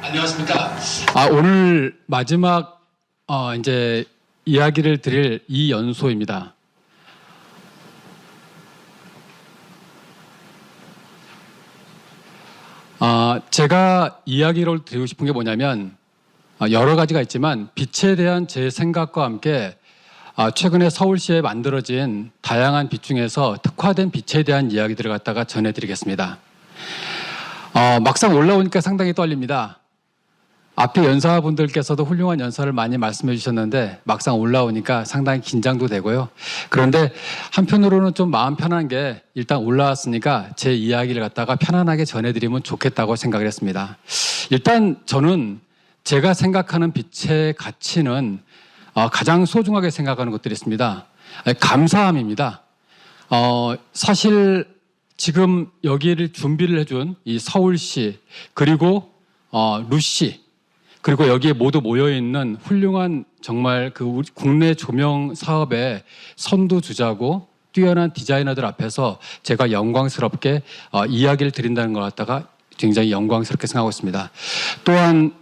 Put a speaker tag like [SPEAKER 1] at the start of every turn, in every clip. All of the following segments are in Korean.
[SPEAKER 1] 안녕하십니까. 오늘 마지막 이제 이야기를 드릴 이 연소입니다. 제가 이야기를 드리고 싶은 게 뭐냐면 여러 가지가 있지만 빛에 대한 제 생각과 함께 최근에 서울시에 만들어진 다양한 빛 중에서 특화된 빛에 대한 이야기들을 갖다가 전해드리겠습니다. 막상 올라오니까 상당히 떨립니다. 앞에 연사분들께서도 훌륭한 연사를 많이 말씀해 주셨는데 막상 올라오니까 상당히 긴장도 되고요. 그런데 한편으로는 좀 마음 편한 게 일단 올라왔으니까 제 이야기를 갖다가 편안하게 전해드리면 좋겠다고 생각을 했습니다. 일단 저는 제가 생각하는 빛의 가치는 가장 소중하게 생각하는 것들이 있습니다. 감사함입니다. 사실 지금 여기를 준비를 해준 이 서울시 그리고 루시 그리고 여기에 모두 모여있는 훌륭한 정말 그 국내 조명 사업의 선두주자고 뛰어난 디자이너들 앞에서 제가 영광스럽게 이야기를 드린다는 걸 갖다가 굉장히 영광스럽게 생각하고 있습니다. 또한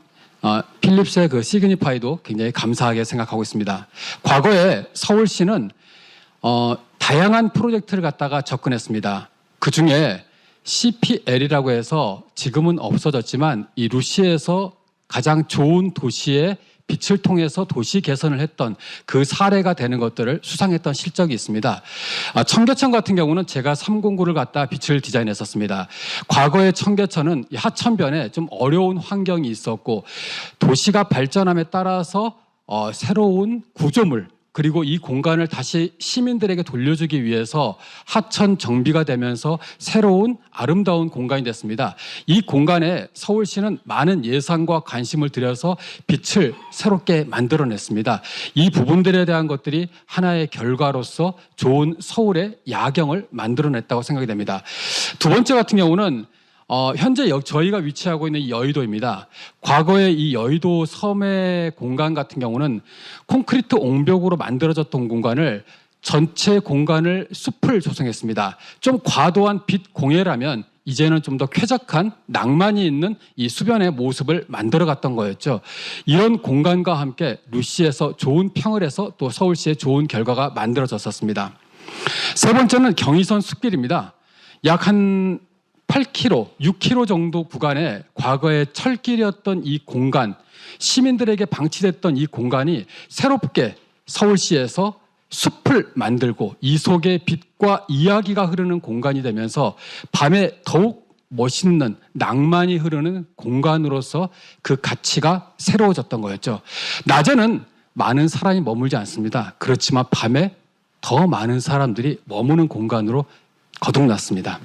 [SPEAKER 1] 필립스의 그 시그니파이도 굉장히 감사하게 생각하고 있습니다. 과거에 서울시는 다양한 프로젝트를 갖다가 접근했습니다. 그 중에 CPL이라고 해서 지금은 없어졌지만 이 루시에서 가장 좋은 도시의 빛을 통해서 도시 개선을 했던 그 사례가 되는 것들을 수상했던 실적이 있습니다. 청계천 같은 경우는 제가 309를 갖다 빛을 디자인했었습니다. 과거의 청계천은 하천변에 좀 어려운 환경이 있었고 도시가 발전함에 따라서 새로운 구조물 그리고 이 공간을 다시 시민들에게 돌려주기 위해서 하천 정비가 되면서 새로운 아름다운 공간이 됐습니다. 이 공간에 서울시는 많은 예산과 관심을 들여서 빛을 새롭게 만들어냈습니다. 이 부분들에 대한 것들이 하나의 결과로서 좋은 서울의 야경을 만들어냈다고 생각이 됩니다. 두 번째 같은 경우는 현재 저희가 위치하고 있는 이 여의도입니다. 과거에 이 여의도 섬의 공간 같은 경우는 콘크리트 옹벽으로 만들어졌던 공간을 전체 공간을 숲을 조성했습니다. 좀 과도한 빛 공해라면 이제는 좀 더 쾌적한 낭만이 있는 이 수변의 모습을 만들어갔던 거였죠. 이런 공간과 함께 루시에서 좋은 평을 해서 또 서울시에 좋은 결과가 만들어졌었습니다. 세 번째는 경의선 숲길입니다. 약 한 8km, 6km 정도 구간에 과거에 철길이었던 이 공간, 시민들에게 방치됐던 이 공간이 새롭게 서울시에서 숲을 만들고 이 속에 빛과 이야기가 흐르는 공간이 되면서 밤에 더욱 멋있는 낭만이 흐르는 공간으로서 그 가치가 새로워졌던 거였죠. 낮에는 많은 사람이 머물지 않습니다. 그렇지만 밤에 더 많은 사람들이 머무는 공간으로 거듭났습니다.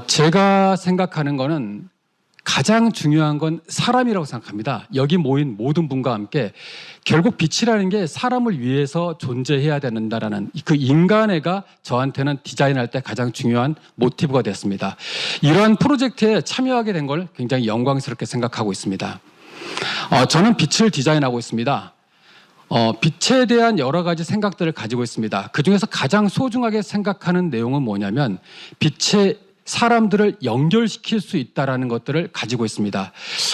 [SPEAKER 1] 제가 생각하는 거는 가장 중요한 건 사람이라고 생각합니다. 여기 모인 모든 분과 함께 결국 빛이라는 게 사람을 위해서 존재해야 된다라는 그 인간애가 저한테는 디자인할 때 가장 중요한 모티브가 됐습니다. 이러한 프로젝트에 참여하게 된 걸 굉장히 영광스럽게 생각하고 있습니다. 저는 빛을 디자인하고 있습니다. 빛에 대한 여러 가지 생각들을 가지고 있습니다. 그 중에서 가장 소중하게 생각하는 내용은 뭐냐면 빛에 사람들을 연결시킬 수 있다는 것들을 가지고 있습니다.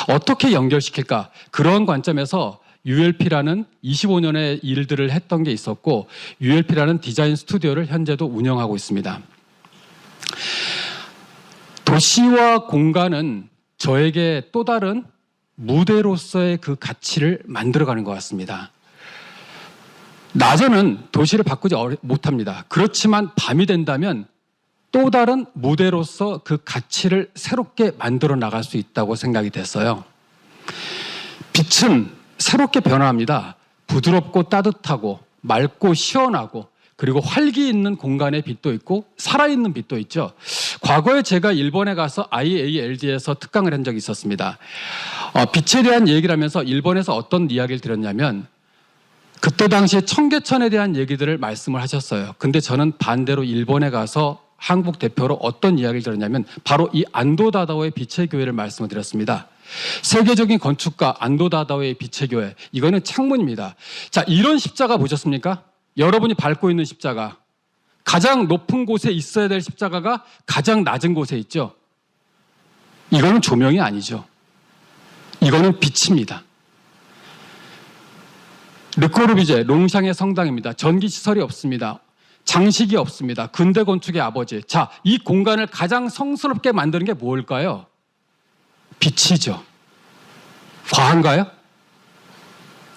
[SPEAKER 1] 어떻게 연결시킬까? 그런 관점에서 ULP라는 25년의 일들을 했던 게 있었고 ULP라는 디자인 스튜디오를 현재도 운영하고 있습니다. 도시와 공간은 저에게 또 다른 무대로서의 그 가치를 만들어가는 것 같습니다. 낮에는 도시를 바꾸지 못합니다. 그렇지만 밤이 된다면 또 다른 무대로서 그 가치를 새롭게 만들어 나갈 수 있다고 생각이 됐어요. 빛은 새롭게 변화합니다. 부드럽고 따뜻하고 맑고 시원하고 그리고 활기 있는 공간의 빛도 있고 살아있는 빛도 있죠. 과거에 제가 일본에 가서 IALD에서 특강을 한 적이 있었습니다. 빛에 대한 얘기를 하면서 일본에서 어떤 이야기를 드렸냐면 그때 당시에 청계천에 대한 얘기들을 말씀을 하셨어요. 근데 저는 반대로 일본에 가서 한국 대표로 어떤 이야기를 들었냐면 바로 이 안도 다다오의 빛의 교회를 말씀을 드렸습니다. 세계적인 건축가 안도 다다오의 빛의 교회, 이거는 창문입니다. 자, 이런 십자가 보셨습니까? 여러분이 밟고 있는 십자가, 가장 높은 곳에 있어야 될 십자가가 가장 낮은 곳에 있죠. 이거는 조명이 아니죠. 이거는 빛입니다. 르코르비제, 롱샹의 성당입니다. 전기시설이 없습니다. 장식이 없습니다. 근대 건축의 아버지. 자, 이 공간을 가장 성스럽게 만드는 게 뭘까요? 빛이죠. 과한가요?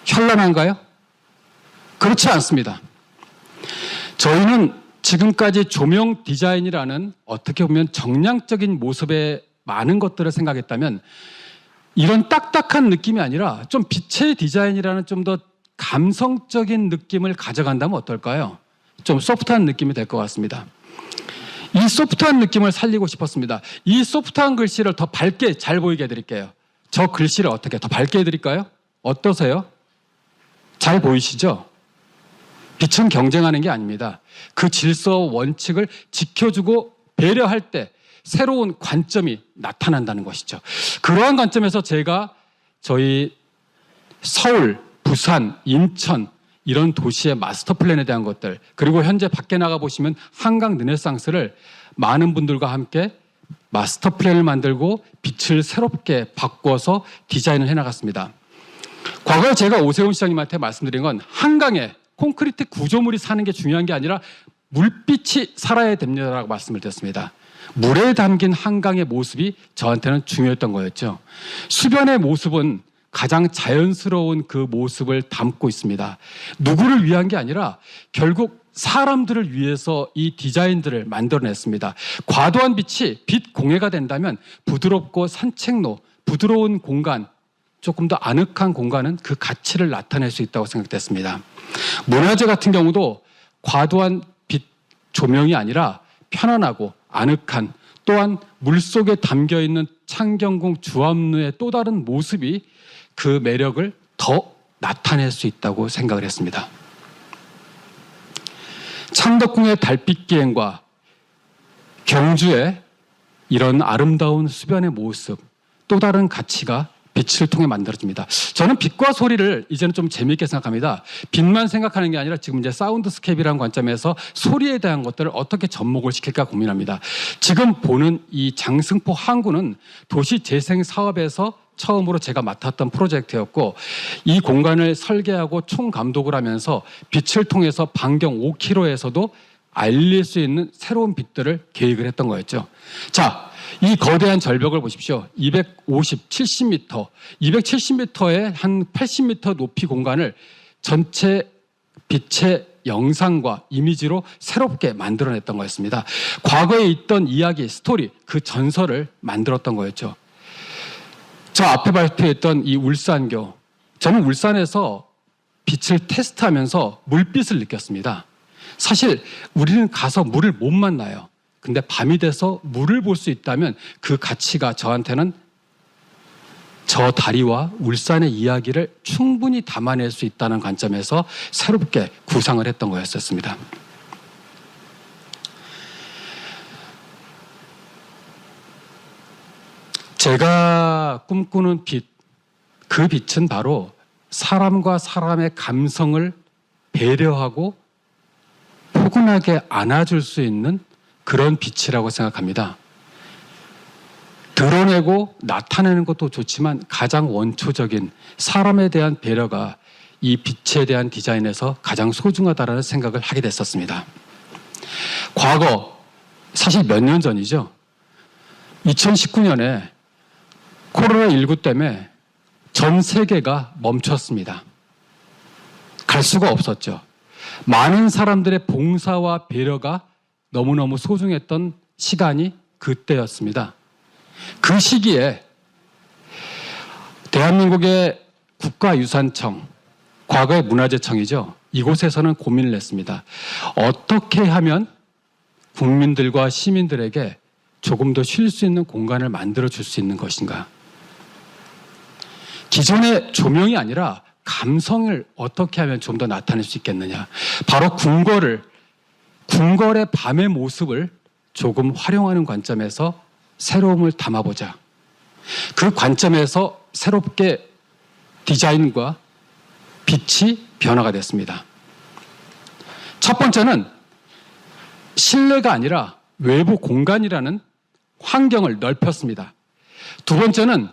[SPEAKER 1] 현란한가요? 그렇지 않습니다. 저희는 지금까지 조명 디자인이라는 어떻게 보면 정량적인 모습의 많은 것들을 생각했다면 이런 딱딱한 느낌이 아니라 좀 빛의 디자인이라는 좀 더 감성적인 느낌을 가져간다면 어떨까요? 좀 소프트한 느낌이 될 것 같습니다. 이 소프트한 느낌을 살리고 싶었습니다. 이 소프트한 글씨를 더 밝게 잘 보이게 해드릴게요. 저 글씨를 어떻게 더 밝게 해드릴까요? 어떠세요? 잘 보이시죠? 빛은 경쟁하는 게 아닙니다. 그 질서와 원칙을 지켜주고 배려할 때 새로운 관점이 나타난다는 것이죠. 그러한 관점에서 제가 저희 서울, 부산, 인천 이런 도시의 마스터 플랜에 대한 것들, 그리고 현재 밖에 나가 보시면 한강 르네상스를 많은 분들과 함께 마스터 플랜을 만들고 빛을 새롭게 바꿔서 디자인을 해나갔습니다. 과거에 제가 오세훈 시장님한테 말씀드린 건 한강에 콘크리트 구조물이 사는 게 중요한 게 아니라 물빛이 살아야 됩니다라고 말씀을 드렸습니다. 물에 담긴 한강의 모습이 저한테는 중요했던 거였죠. 수변의 모습은 가장 자연스러운 그 모습을 담고 있습니다. 누구를 위한 게 아니라 결국 사람들을 위해서 이 디자인들을 만들어냈습니다. 과도한 빛이 빛 공해가 된다면 부드럽고 산책로, 부드러운 공간, 조금 더 아늑한 공간은 그 가치를 나타낼 수 있다고 생각됐습니다. 문화재 같은 경우도 과도한 빛 조명이 아니라 편안하고 아늑한, 또한 물속에 담겨있는 창경궁 주암루의 또 다른 모습이 그 매력을 더 나타낼 수 있다고 생각을 했습니다. 창덕궁의 달빛 기행과 경주의 이런 아름다운 수변의 모습, 또 다른 가치가 빛을 통해 만들어집니다. 저는 빛과 소리를 이제는 좀 재미있게 생각합니다. 빛만 생각하는 게 아니라 지금 이제 사운드스케이프라는 관점에서 소리에 대한 것들을 어떻게 접목을 시킬까 고민합니다. 지금 보는 이 장승포 항구는 도시 재생 사업에서 처음으로 제가 맡았던 프로젝트였고, 이 공간을 설계하고 총감독을 하면서 빛을 통해서 반경 5km에서도 알릴 수 있는 새로운 빛들을 계획을 했던 거였죠. 자, 이 거대한 절벽을 보십시오. 250, 70m, 270m에 한 80m 높이 공간을 전체 빛의 영상과 이미지로 새롭게 만들어냈던 거였습니다. 과거에 있던 이야기, 스토리, 그 전설을 만들었던 거였죠. 저 앞에 발표했던 이 울산교, 저는 울산에서 빛을 테스트하면서 물빛을 느꼈습니다. 사실 우리는 가서 물을 못 만나요. 근데 밤이 돼서 물을 볼 수 있다면 그 가치가 저한테는 저 다리와 울산의 이야기를 충분히 담아낼 수 있다는 관점에서 새롭게 구상을 했던 거였었습니다. 제가 꿈꾸는 빛, 그 빛은 바로 사람과 사람의 감성을 배려하고 포근하게 안아줄 수 있는 그런 빛이라고 생각합니다. 드러내고 나타내는 것도 좋지만 가장 원초적인 사람에 대한 배려가 이 빛에 대한 디자인에서 가장 소중하다는 생각을 하게 됐었습니다. 과거, 사실 몇 년 전이죠. 2019년에 코로나19 때문에 전 세계가 멈췄습니다. 갈 수가 없었죠. 많은 사람들의 봉사와 배려가 너무너무 소중했던 시간이 그때였습니다. 그 시기에 대한민국의 국가유산청, 과거의 문화재청이죠. 이곳에서는 고민을 했습니다. 어떻게 하면 국민들과 시민들에게 조금 더 쉴 수 있는 공간을 만들어줄 수 있는 것인가. 기존의 조명이 아니라 감성을 어떻게 하면 좀 더 나타낼 수 있겠느냐. 바로 궁궐의 밤의 모습을 조금 활용하는 관점에서 새로움을 담아보자. 그 관점에서 새롭게 디자인과 빛이 변화가 됐습니다. 첫 번째는 실내가 아니라 외부 공간이라는 환경을 넓혔습니다. 두 번째는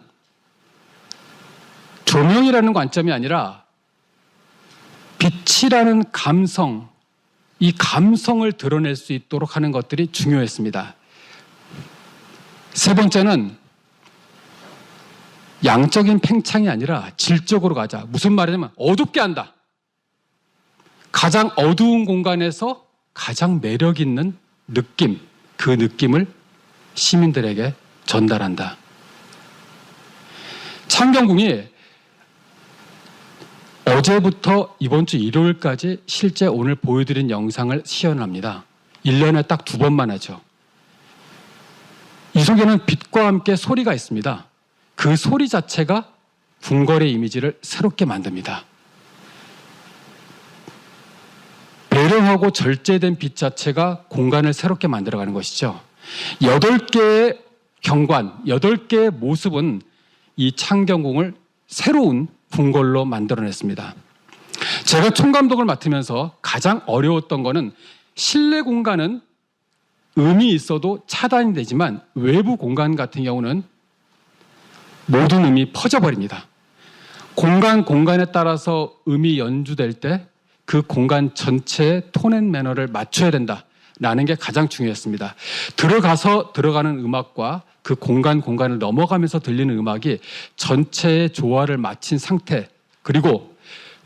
[SPEAKER 1] 조명이라는 관점이 아니라 빛이라는 감성, 이 감성을 드러낼 수 있도록 하는 것들이 중요했습니다. 세 번째는 양적인 팽창이 아니라 질적으로 가자. 무슨 말이냐면 어둡게 한다. 가장 어두운 공간에서 가장 매력 있는 느낌, 그 느낌을 시민들에게 전달한다. 창경궁이 어제부터 이번 주 일요일까지 실제 오늘 보여드린 영상을 시연합니다. 1년에 딱 2번만 하죠. 이 속에는 빛과 함께 소리가 있습니다. 그 소리 자체가 궁궐의 이미지를 새롭게 만듭니다. 배령하고 절제된 빛 자체가 공간을 새롭게 만들어가는 것이죠. 8개의 경관, 8개의 모습은 이 창경궁을 새로운 궁궐로 만들어냈습니다. 제가 총감독을 맡으면서 가장 어려웠던 거는 실내 공간은 음이 있어도 차단이 되지만 외부 공간 같은 경우는 모든 음이 퍼져버립니다. 공간에 따라서 음이 연주될 때 그 공간 전체의 톤 앤 매너를 맞춰야 된다라는 게 가장 중요했습니다. 들어가는 음악과 그 공간을 넘어가면서 들리는 음악이 전체의 조화를 맞춘 상태, 그리고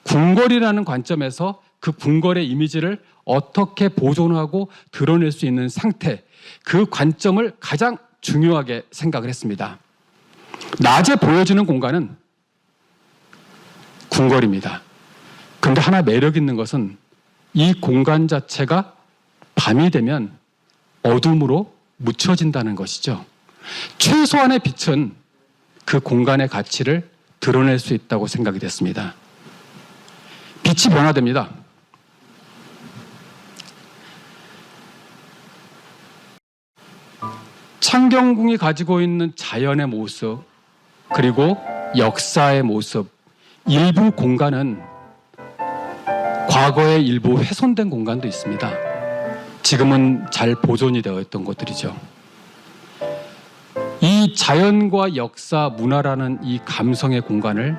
[SPEAKER 1] 궁궐이라는 관점에서 그 궁궐의 이미지를 어떻게 보존하고 드러낼 수 있는 상태, 그 관점을 가장 중요하게 생각을 했습니다. 낮에 보여지는 공간은 궁궐입니다. 그런데 하나 매력 있는 것은 이 공간 자체가 밤이 되면 어둠으로 묻혀진다는 것이죠. 최소한의 빛은 그 공간의 가치를 드러낼 수 있다고 생각이 됐습니다. 빛이 변화됩니다. 창경궁이 가지고 있는 자연의 모습, 그리고 역사의 모습, 일부 공간은 과거에 일부 훼손된 공간도 있습니다. 지금은 잘 보존이 되어 있던 곳들이죠. 이 자연과 역사, 문화라는 이 감성의 공간을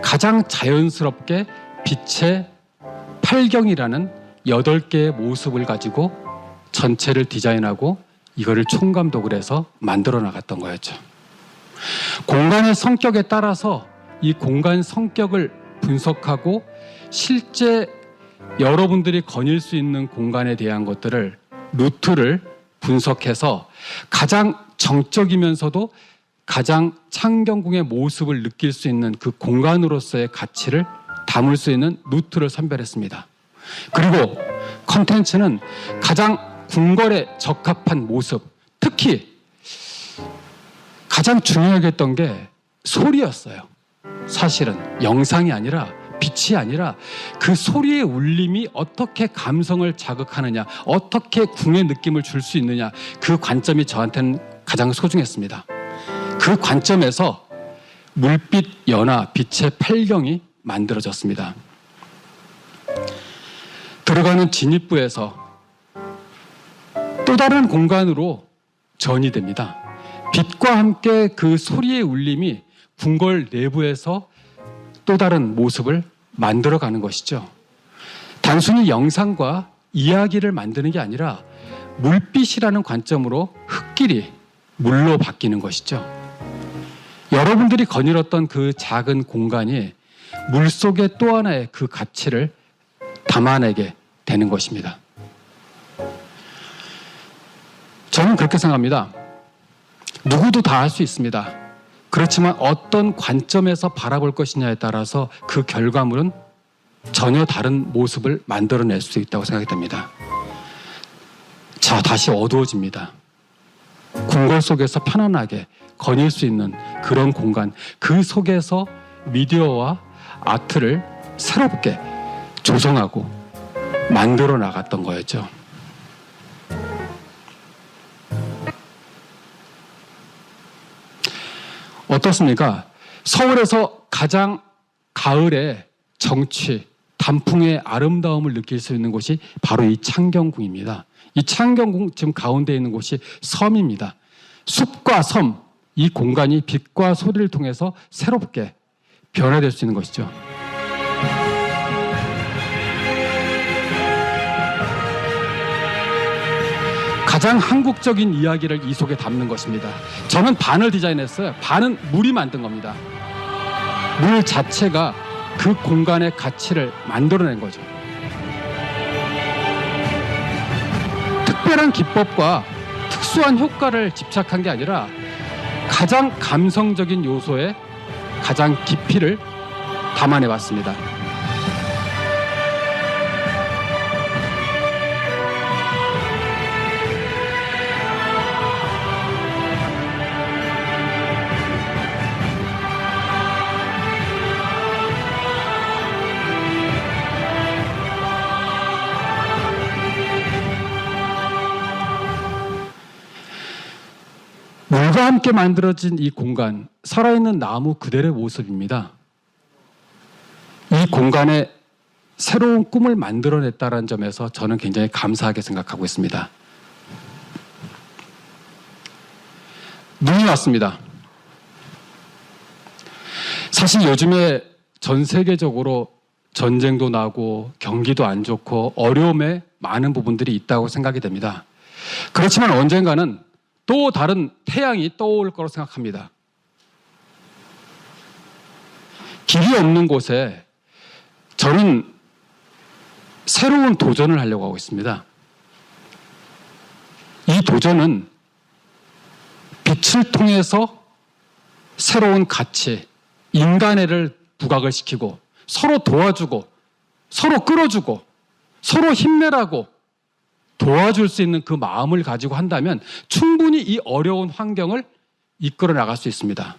[SPEAKER 1] 가장 자연스럽게 빛의 팔경이라는 8개의 모습을 가지고 전체를 디자인하고 이거를 총감독을 해서 만들어 나갔던 거였죠. 공간의 성격에 따라서 이 공간 성격을 분석하고 실제 여러분들이 거닐 수 있는 공간에 대한 것들을 루트를 분석해서 가장 정적이면서도 가장 창경궁의 모습을 느낄 수 있는 그 공간으로서의 가치를 담을 수 있는 루트를 선별했습니다. 그리고 컨텐츠는 가장 궁궐에 적합한 모습, 특히 가장 중요하게 했던 게 소리였어요. 사실은 영상이 아니라, 빛이 아니라 그 소리의 울림이 어떻게 감성을 자극하느냐, 어떻게 궁의 느낌을 줄 수 있느냐, 그 관점이 저한테는 가장 소중했습니다. 그 관점에서 물빛, 연화, 빛의 팔경이 만들어졌습니다. 들어가는 진입부에서 또 다른 공간으로 전이 됩니다. 빛과 함께 그 소리의 울림이 궁궐 내부에서 또 다른 모습을 만들어가는 것이죠. 단순히 영상과 이야기를 만드는 게 아니라 물빛이라는 관점으로 흙길이 물로 바뀌는 것이죠. 여러분들이 거닐었던 그 작은 공간이 물속의 또 하나의 그 가치를 담아내게 되는 것입니다. 저는 그렇게 생각합니다. 누구도 다 할 수 있습니다. 그렇지만 어떤 관점에서 바라볼 것이냐에 따라서 그 결과물은 전혀 다른 모습을 만들어낼 수 있다고 생각이 됩니다. 자, 다시 어두워집니다. 궁궐 속에서 편안하게 거닐 수 있는 그런 공간, 그 속에서 미디어와 아트를 새롭게 조성하고 만들어 나갔던 거였죠. 어떻습니까? 서울에서 가장 가을에 정취, 단풍의 아름다움을 느낄 수 있는 곳이 바로 이 창경궁입니다. 이 창경궁 지금 가운데 있는 곳이 섬입니다. 숲과 섬, 이 공간이 빛과 소리를 통해서 새롭게 변화될 수 있는 것이죠. 가장 한국적인 이야기를 이 속에 담는 것입니다. 저는 반을 디자인했어요. 반은 물이 만든 겁니다. 물 자체가 그 공간의 가치를 만들어낸 거죠. 특별한 기법과 특수한 효과를 집착한 게 아니라 가장 감성적인 요소에 가장 깊이를 담아내 봤습니다. 물과 함께 만들어진 이 공간, 살아있는 나무 그대로의 모습입니다. 이 공간에 새로운 꿈을 만들어냈다는 점에서 저는 굉장히 감사하게 생각하고 있습니다. 눈이 왔습니다. 사실 요즘에 전 세계적으로 전쟁도 나고 경기도 안 좋고 어려움에 많은 부분들이 있다고 생각이 됩니다. 그렇지만 언젠가는 또 다른 태양이 떠올 거라고 생각합니다. 길이 없는 곳에 저는 새로운 도전을 하려고 하고 있습니다. 이 도전은 빛을 통해서 새로운 가치, 인간애를 부각을 시키고 서로 도와주고 서로 끌어주고 서로 힘내라고 도와줄 수 있는 그 마음을 가지고 한다면 충분히 이 어려운 환경을 이끌어 나갈 수 있습니다.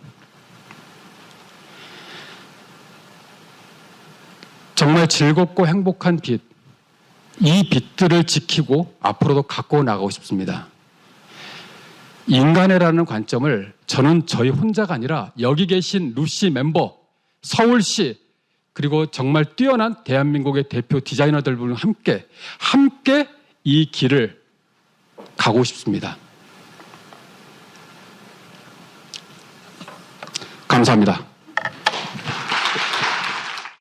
[SPEAKER 1] 정말 즐겁고 행복한 빛, 이 빛들을 지키고 앞으로도 갖고 나가고 싶습니다. 인간애라는 관점을 저는 저희 혼자가 아니라 여기 계신 루시 멤버, 서울시, 그리고 정말 뛰어난 대한민국의 대표 디자이너들과 함께 이 길을 가고 싶습니다. 감사합니다.